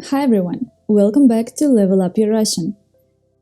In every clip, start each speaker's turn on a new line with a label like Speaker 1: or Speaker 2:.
Speaker 1: Hi everyone, welcome back to Level Up Your Russian.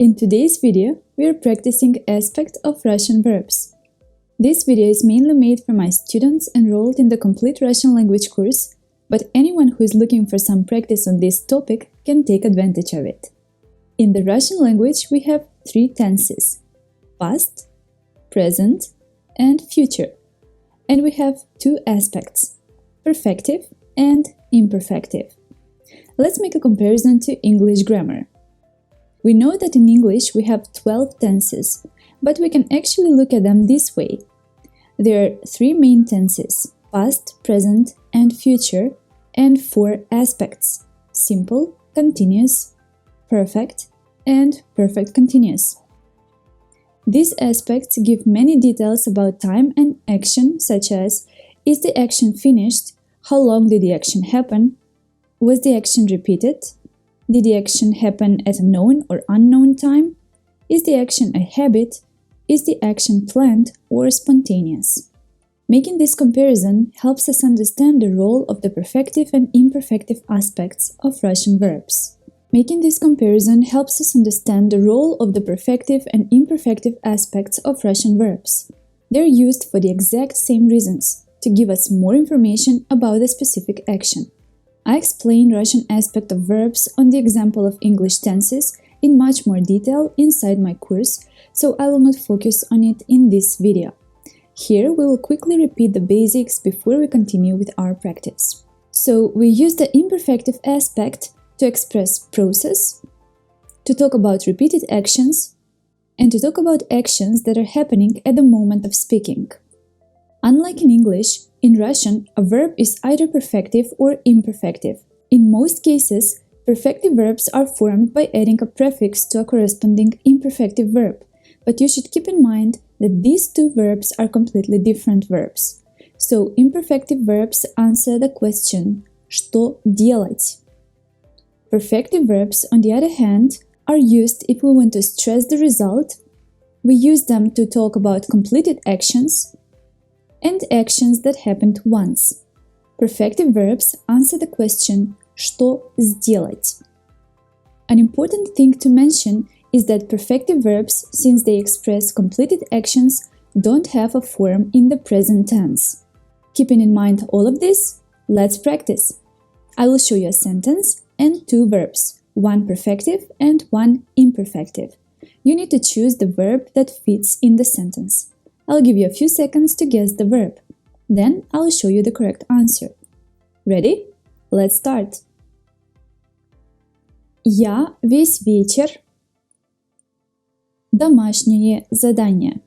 Speaker 1: In today's video, we are practicing aspects of Russian verbs. This video is mainly made for my students enrolled in the Complete Russian Language course, but anyone who is looking for some practice on this topic can take advantage of it. In the Russian language, we have three tenses: past, present, and future. And we have two aspects: perfective and imperfective. Let's make a comparison to English grammar. We know that in English we have 12 tenses, but we can actually look at them this way. There are three main tenses: past, present, and future, and four aspects: simple, continuous, perfect, and perfect continuous. These aspects give many details about time and action, such as: is the action finished? How long did the action happen? Was the action repeated? Did the action happen at a known or unknown time? Is the action a habit? Is the action planned or spontaneous? Making this comparison helps us understand the role of the perfective and imperfective aspects of Russian verbs. Making this comparison helps us understand the role of the perfective and imperfective aspects of Russian verbs. They're used for the exact same reasons, to give us more information about a specific action. I explain Russian aspect of verbs on the example of English tenses in much more detail inside my course, so I will not focus on it in this video. Here we will quickly repeat the basics before we continue with our practice. So we use the imperfective aspect to express process, to talk about repeated actions, and to talk about actions that are happening at the moment of speaking. Unlike in English, in Russian, a verb is either perfective or imperfective. In most cases, perfective verbs are formed by adding a prefix to a corresponding imperfective verb, but you should keep in mind that these two verbs are completely different verbs. So, imperfective verbs answer the question «что делать?». Perfective verbs, on the other hand, are used if we want to stress the result. We use them to talk about completed actions and actions that happened once. Perfective verbs answer the question «что сделать?». An important thing to mention is that perfective verbs, since they express completed actions, don't have a form in the present tense. Keeping in mind all of this, let's practice. I will show you a sentence and two verbs, one perfective and one imperfective. You need to choose the verb that fits in the sentence. I'll give you a few seconds to guess the verb. Then I'll show you the correct answer. Ready? Let's start. Я весь вечер домашнее задание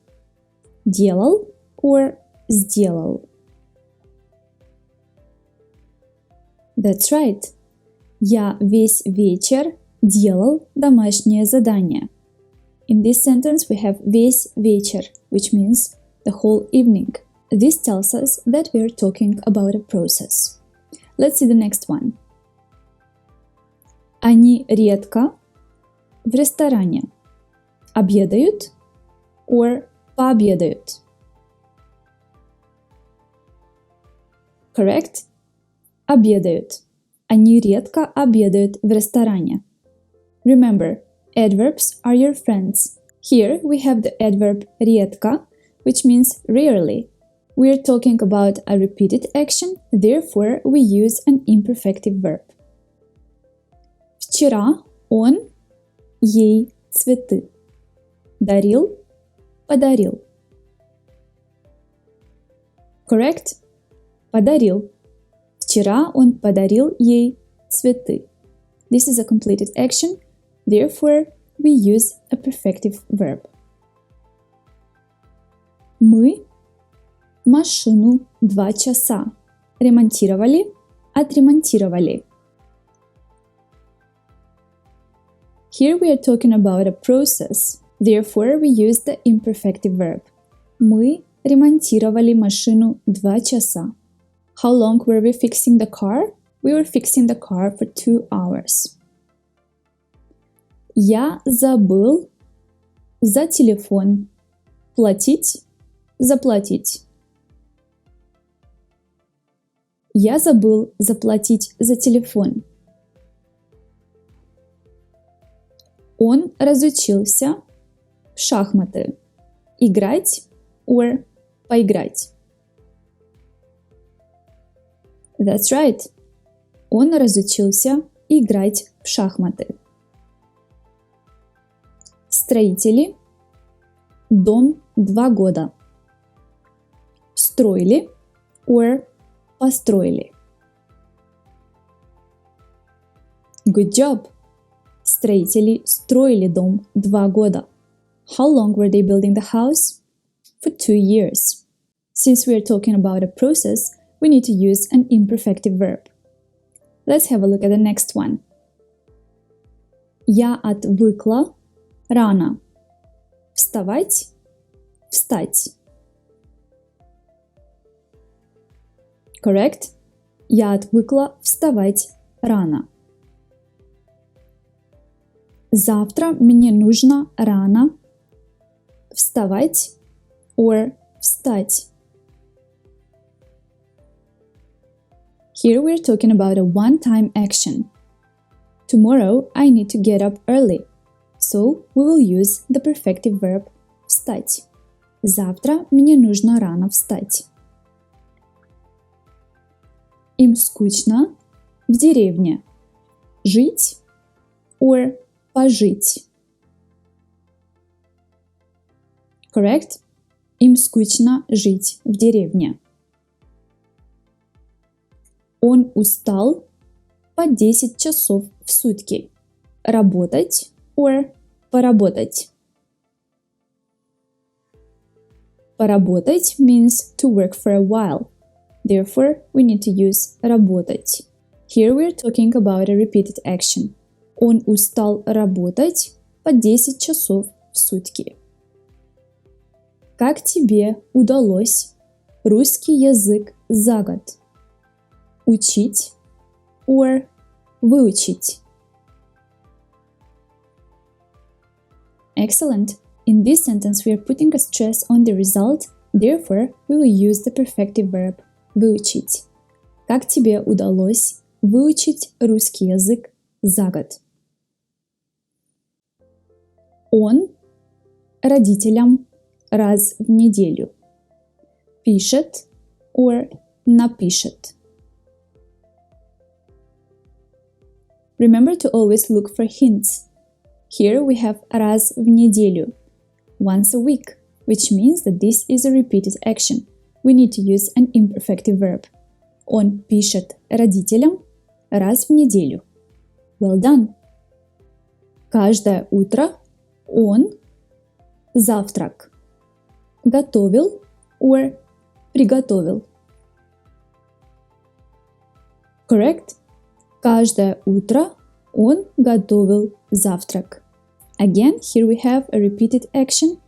Speaker 1: делал or сделал. That's right. Я весь вечер делал домашнее задание. In this sentence we have весь вечер, which means the whole evening. This tells us that we are talking about a process. Let's see the next one. Они редко в ресторане обедают or пообедают. Correct? Обедают. Они редко обедают в ресторане. Remember, adverbs are your friends. Here we have the adverb редко, which means rarely. We are talking about a repeated action, therefore we use an imperfective verb. Вчера он ей цветы дарил, подарил. Correct? Подарил. Вчера он подарил ей цветы. This is a completed action. Therefore, we use a perfective verb. Мы машину 2 часа ремонтировали, отремонтировали. Here we are talking about a process. Therefore, we use the imperfective verb. Мы ремонтировали машину 2 часа. How long were we fixing the car? We were fixing the car for 2 hours. Я забыл за телефон платить, заплатить. Я забыл заплатить за телефон. Он разучился в шахматы. Играть or поиграть. That's right. Он разучился играть в шахматы. Строители. Дом 2 года. Строили or построили. Good job! Строители строили дом 2 года. How long were they building the house? For 2 years. Since we are talking about a process, we need to use an imperfective verb. Let's have a look at the next one. Я отвыкла рано. Вставать, встать. Correct? Я отвыкла вставать рано. Завтра мне нужно рано вставать or встать. Here we're talking about a one-time action. Tomorrow I need to get up early, so we will use the perfective verb встать. Завтра мне нужно рано встать. Им скучно в деревне. Жить or пожить. Correct? Им скучно жить в деревне. Он устал по 10 часов в сутки. Работать or поработать. Поработать means to work for a while. Therefore, we need to use работать. Here we are talking about a repeated action. Он устал работать по 10 часов в сутки. Как тебе удалось русский язык за год? Учить or выучить. Excellent. In this sentence, we are putting a stress on the result. Therefore, we will use the perfective verb выучить. Как тебе удалось выучить русский язык за год? Он родителям раз в неделю пишет or напишет. Remember to always look for hints. Here we have раз в неделю, once a week, which means that this is a repeated action. We need to use an imperfective verb. Он пишет родителям раз в неделю. Well done. Каждое утро он завтрак готовил or приготовил. Correct? Каждое утро он готовил завтрак. Again, here we have a repeated action.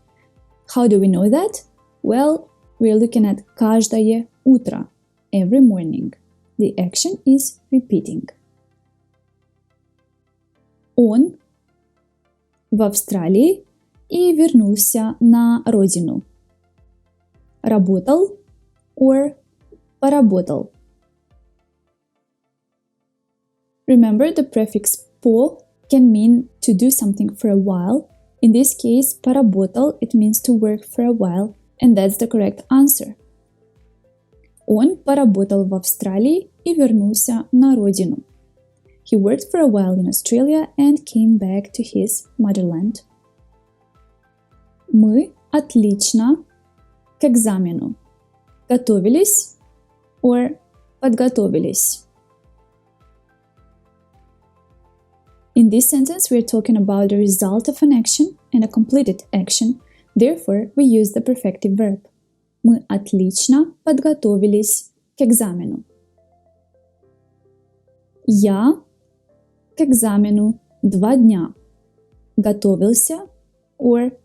Speaker 1: How do we know that? Well, we are looking at каждое утро, every morning. The action is repeating. Он в Австралии и вернулся на родину. Работал or поработал. Remember, the prefix по can mean to do something for a while. In this case, поработал, it means to work for a while, and that's the correct answer. Он поработал в Австралии и вернулся на родину. He worked for a while in Australia and came back to his motherland. Мы отлично к экзамену готовились or подготовились. In this sentence, we are talking about the result of an action and a completed action. Therefore, we use the perfective verb. Мы отлично подготовились к экзамену. Я к экзамену 2 дня готовился or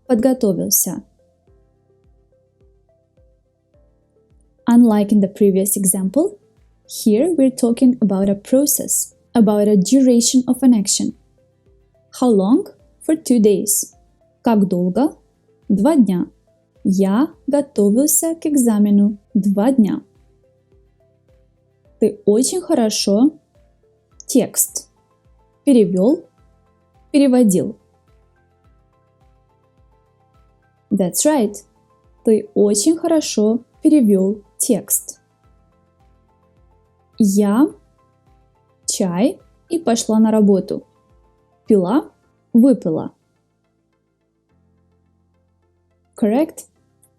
Speaker 1: подготовился. Unlike in the previous example, here we're talking about a process, about a duration of an action. How long? For 2 days. Как долго? 2 дня. Я готовился к экзамену 2 дня. Ты очень хорошо текст перевел, переводил. That's right. Ты очень хорошо перевел текст. Я чай и пошла на работу. Пила, выпила. Correct?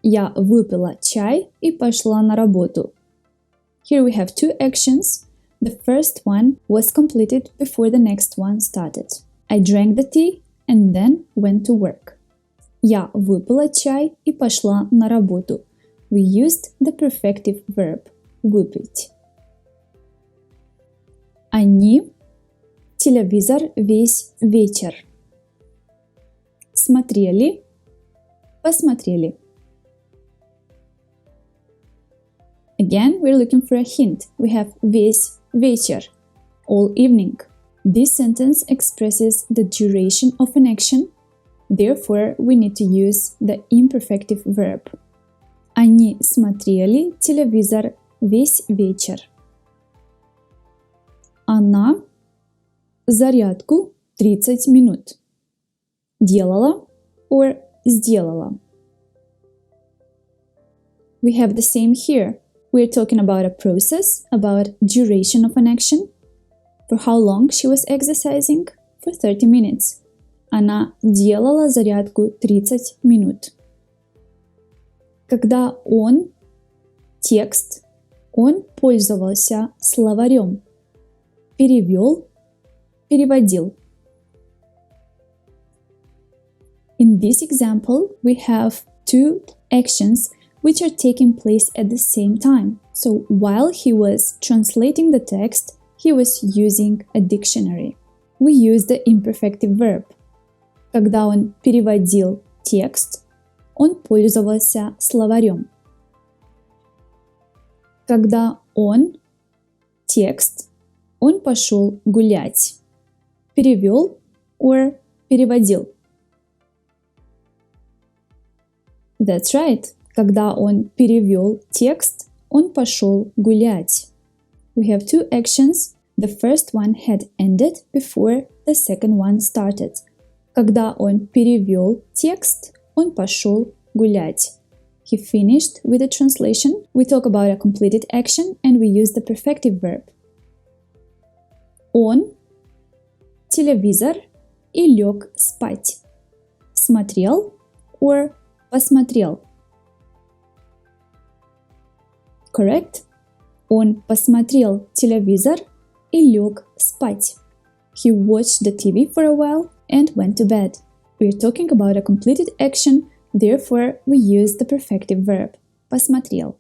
Speaker 1: Я выпила чай и пошла на работу. Here we have two actions. The first one was completed before the next one started. I drank the tea and then went to work. Я выпила чай и пошла на работу. We used the perfective verb выпить. Они телевизор весь вечер смотрели, посмотрели. Again, we're looking for a hint. We have весь вечер, all evening. This sentence expresses the duration of an action. Therefore, we need to use the imperfective verb. Они смотрели телевизор весь вечер. Она зарядку 30 минут делала or сделала. We have the same here. We're talking about a process, about duration of an action. For how long she was exercising? For 30 minutes. Она делала зарядку 30 минут. Когда он, текст, он пользовался словарем. Перевел, переводил. In this example, we have two actions which are taking place at the same time. So while he was translating the text, he was using a dictionary. We use the imperfective verb. Когда он переводил текст, он пользовался словарем. Когда он, текст, он пошел гулять. Перевел or переводил. That's right. Когда он перевел текст, он пошел гулять. We have two actions. The first one had ended before the second one started. Когда он перевел текст, он пошел гулять. He finished with the translation. We talk about a completed action and we use the perfective verb. Он телевизор и лег спать. Смотрел or посмотрел. Correct? Он посмотрел телевизор и лег спать. He watched the TV for a while and went to bed. We're talking about a completed action, therefore we use the perfective verb посмотрел.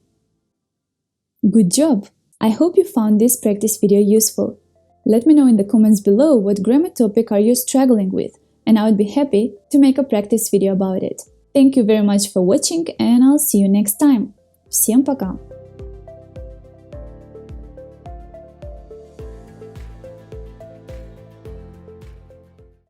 Speaker 1: Good job! I hope you found this practice video useful. Let me know in the comments below what grammar topic are you struggling with, and I would be happy to make a practice video about it. Thank you very much for watching, and I'll see you next time. Всем пока!